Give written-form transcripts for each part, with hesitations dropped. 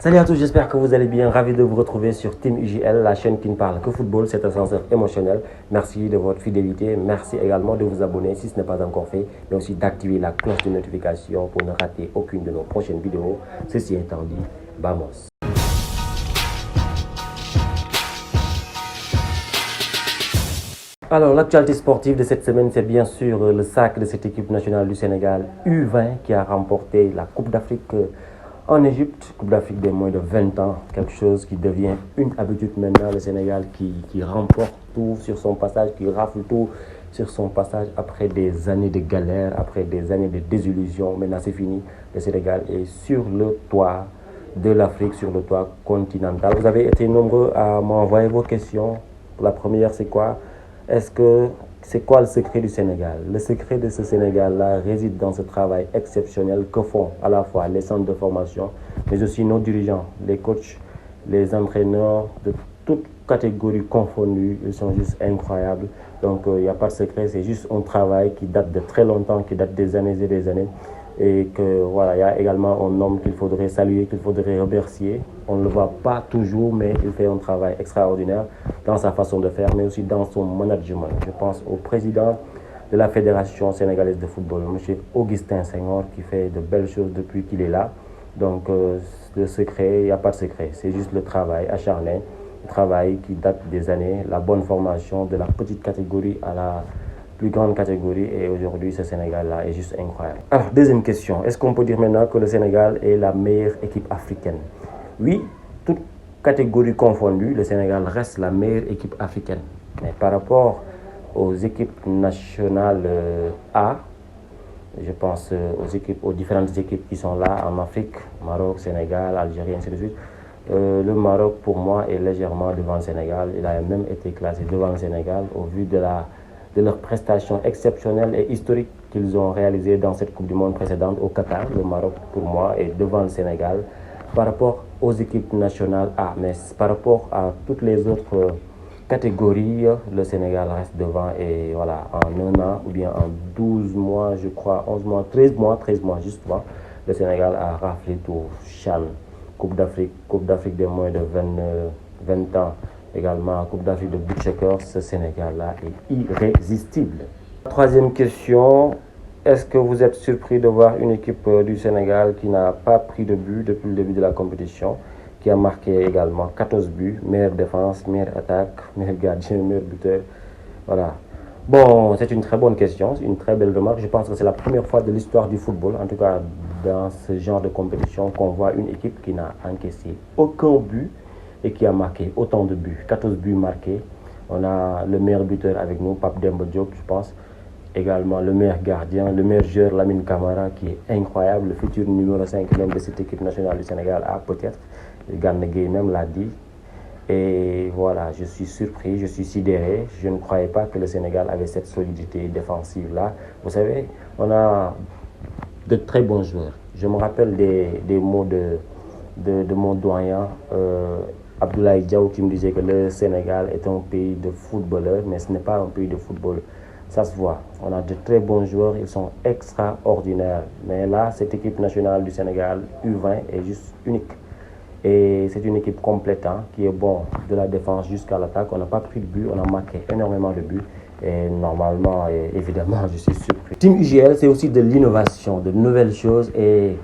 Salut à tous, j'espère que vous allez bien. Ravi de vous retrouver sur Team UJL, la chaîne qui ne parle que football, cet ascenseur émotionnel. Merci de votre fidélité. Merci également de vous abonner si ce n'est pas encore fait, mais aussi d'activer la cloche de notification pour ne rater aucune de nos prochaines vidéos. Ceci étant dit, vamos. Alors, l'actualité sportive de cette semaine, c'est bien sûr le sac de cette équipe nationale du Sénégal U20 qui a remporté la Coupe d'Afrique en Égypte, Coupe d'Afrique des moins de 20 ans, quelque chose qui devient une habitude maintenant, le Sénégal qui remporte tout sur son passage, qui rafle tout sur son passage après des années de galère, après des années de désillusion. Maintenant c'est fini, le Sénégal est sur le toit de l'Afrique, sur le toit continental. Vous avez été nombreux à m'envoyer vos questions. La première, c'est quoi? C'est quoi le secret du Sénégal? Le secret de ce Sénégal-là réside dans ce travail exceptionnel que font à la fois les centres de formation, mais aussi nos dirigeants, les coachs, les entraîneurs de toutes catégories confondues. Ils sont juste incroyables. Donc, il n'y a pas de secret, c'est juste un travail qui date de très longtemps, qui date des années et des années. Et que voilà, il y a également un homme qu'il faudrait saluer, qu'il faudrait remercier. On ne le voit pas toujours, mais il fait un travail extraordinaire dans sa façon de faire, mais aussi dans son management. Je pense au président de la Fédération sénégalaise de football, M. Augustin Senghor, qui fait de belles choses depuis qu'il est là. Donc, le secret, il n'y a pas de secret. C'est juste le travail acharné, le travail qui date des années, la bonne formation de la petite catégorie à la plus grande catégorie, et aujourd'hui ce Sénégal-là est juste incroyable. Alors, deuxième question, est-ce qu'on peut dire maintenant que le Sénégal est la meilleure équipe africaine? Oui, toute catégorie confondue, le Sénégal reste la meilleure équipe africaine. Mais par rapport aux équipes nationales A, je pense aux différentes équipes qui sont là en Afrique, Maroc, Sénégal, Algérie, ainsi de suite. Le Maroc, pour moi, est légèrement devant le Sénégal. Il a même été classé devant le Sénégal au vu de leurs prestations exceptionnelles et historiques qu'ils ont réalisées dans cette Coupe du Monde précédente au Qatar. Le Maroc, pour moi, est devant le Sénégal par rapport aux équipes nationales A. Mais par rapport à toutes les autres catégories, le Sénégal reste devant. Et voilà, en un an ou bien en 12 mois, je crois, 11 mois, 13 mois justement, le Sénégal a raflé tout. CHAN, Coupe d'Afrique des moins de 20 ans. Également, Coupe d'Afrique de beach soccer, ce Sénégal-là est irrésistible. Troisième question, est-ce que vous êtes surpris de voir une équipe du Sénégal qui n'a pas pris de but depuis le début de la compétition, qui a marqué également 14 buts, meilleure défense, meilleure attaque, meilleur gardien, meilleur buteur? Voilà. Bon, c'est une très bonne question, une très belle remarque. Je pense que c'est la première fois de l'histoire du football, en tout cas dans ce genre de compétition, qu'on voit une équipe qui n'a encaissé aucun but et qui a marqué autant de buts, 14 buts marqués. On a le meilleur buteur avec nous, Pape Demba Diop, je pense. Également le meilleur gardien, le meilleur joueur, Lamine Camara, qui est incroyable, le futur numéro 5 même de cette équipe nationale du Sénégal, peut-être. Gana Gueye même l'a dit. Et voilà, je suis surpris, je suis sidéré. Je ne croyais pas que le Sénégal avait cette solidité défensive-là. Vous savez, on a de très bons joueurs. Je me rappelle des mots de mon doyen, Abdoulaye Diaw, qui me disait que le Sénégal est un pays de footballeurs, mais ce n'est pas un pays de football. Ça se voit. On a de très bons joueurs, ils sont extraordinaires. Mais là, cette équipe nationale du Sénégal, U20, est juste unique. Et c'est une équipe complète, qui est bon de la défense jusqu'à l'attaque. On n'a pas pris de but, on a marqué énormément de buts. Et normalement, et évidemment, je suis surpris. Team UGL, c'est aussi de l'innovation, de nouvelles choses. Et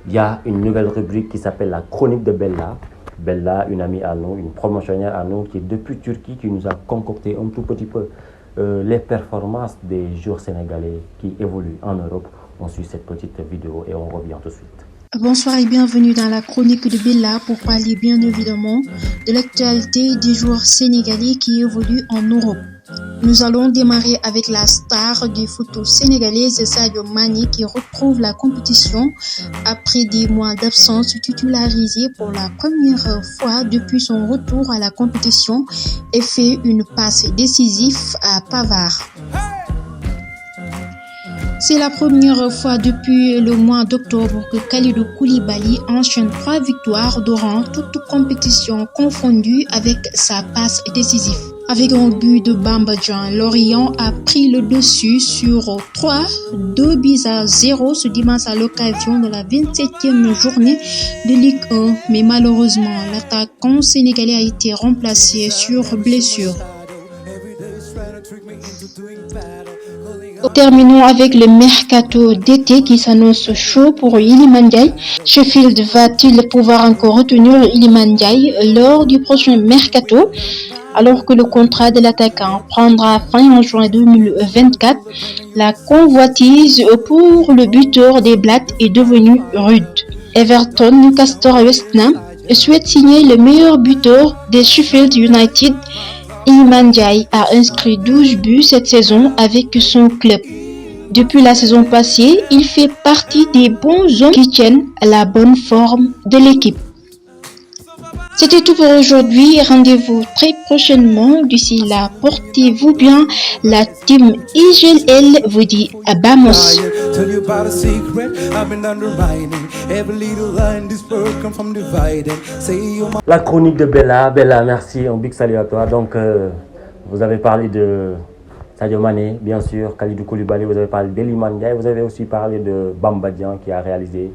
il y a une nouvelle rubrique qui s'appelle la chronique de Bella. Bella, une amie à nous, une promotionnaire à nous, qui est depuis Turquie, qui nous a concocté un tout petit peu les performances des joueurs sénégalais qui évoluent en Europe. On suit cette petite vidéo et on revient tout de suite. Bonsoir et bienvenue dans la chronique de Bella pour parler bien évidemment de l'actualité des joueurs sénégalais qui évoluent en Europe. Nous allons démarrer avec la star du foot sénégalaise Sadio Mané qui retrouve la compétition après des mois d'absence, titularisé pour la première fois depuis son retour à la compétition et fait une passe décisive à Pavard. C'est la première fois depuis le mois d'octobre que Kalidou Koulibaly enchaîne 3 victoires durant toute compétition confondue avec sa passe décisive. Avec un but de Bamba Dieng, Lorient a pris le dessus sur 2 buts à 0 ce dimanche à l'occasion de la 27e journée de Ligue 1. Mais malheureusement, l'attaquant sénégalais a été remplacé sur blessure. Terminons avec le mercato d'été qui s'annonce chaud pour Iliman Ndiaye. Sheffield va-t-il pouvoir encore retenir Iliman Ndiaye lors du prochain mercato? Alors que le contrat de l'attaquant prendra fin en juin 2024, la convoitise pour le buteur des Blacks est devenue rude. Everton, Newcastle et West Ham souhaitent signer le meilleur buteur des Sheffield United. Iliman Ndiaye a inscrit 12 buts cette saison avec son club. Depuis la saison passée, il fait partie des bons hommes qui tiennent la bonne forme de l'équipe. C'était tout pour aujourd'hui. Rendez-vous très prochainement. D'ici là, portez-vous bien. La team IGLL vous dit Vamos. La chronique de Bella. Bella, merci. Un big salut à toi. Donc, vous avez parlé de Sadio Mané, bien sûr, Kalidou Koulibaly, vous avez parlé d'Iliman Ndiaye, vous avez aussi parlé de Bamba Dieng qui a réalisé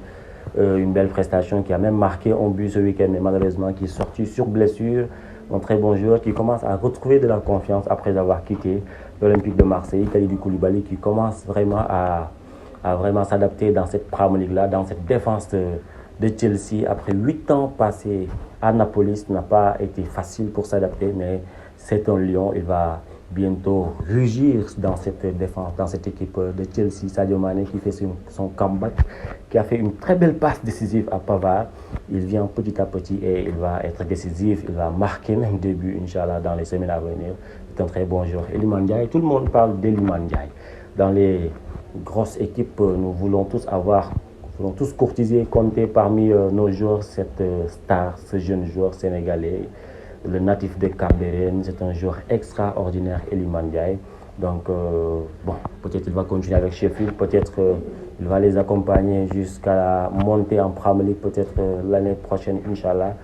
une belle prestation, qui a même marqué un but ce week-end, mais malheureusement qui est sorti sur blessure. Un très bon joueur qui commence à retrouver de la confiance après avoir quitté l'Olympique de Marseille. Kalidou Koulibaly qui commence vraiment à vraiment s'adapter dans cette Premier League-là, dans cette défense de Chelsea. Après 8 ans passés à Napoli, ce n'a pas été facile pour s'adapter, mais c'est un lion. Il va bientôt rugir dans cette défense, dans cette équipe de Chelsea. Sadio Mané qui fait son comeback, qui a fait une très belle passe décisive à Pavard. Il vient petit à petit et il va être décisif. Il va marquer même début, Inch'Allah, dans les semaines à venir. C'est un très bon joueur. Iliman Ndiaye, tout le monde parle d'Iliman Ndiaye. Dans les grosses équipes, nous voulons tous courtiser, compter parmi nos joueurs cette star, ce jeune joueur sénégalais. Le natif de Cap-Vert, c'est un joueur extraordinaire, Iliman Ndiaye. Donc, peut-être il va continuer avec Sheffield, peut-être il va les accompagner jusqu'à la montée en Premier League, peut-être l'année prochaine, Inch'Allah.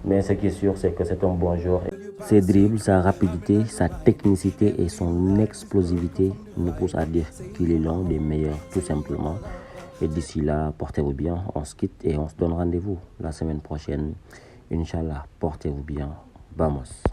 Mais ce qui est sûr, c'est que c'est un bon joueur. Ses dribbles, sa rapidité, sa technicité et son explosivité nous poussent à dire qu'il est l'un des meilleurs, tout simplement. Et d'ici là, portez-vous bien, on se quitte et on se donne rendez-vous la semaine prochaine. Inch'Allah, portez-vous bien. Vamos.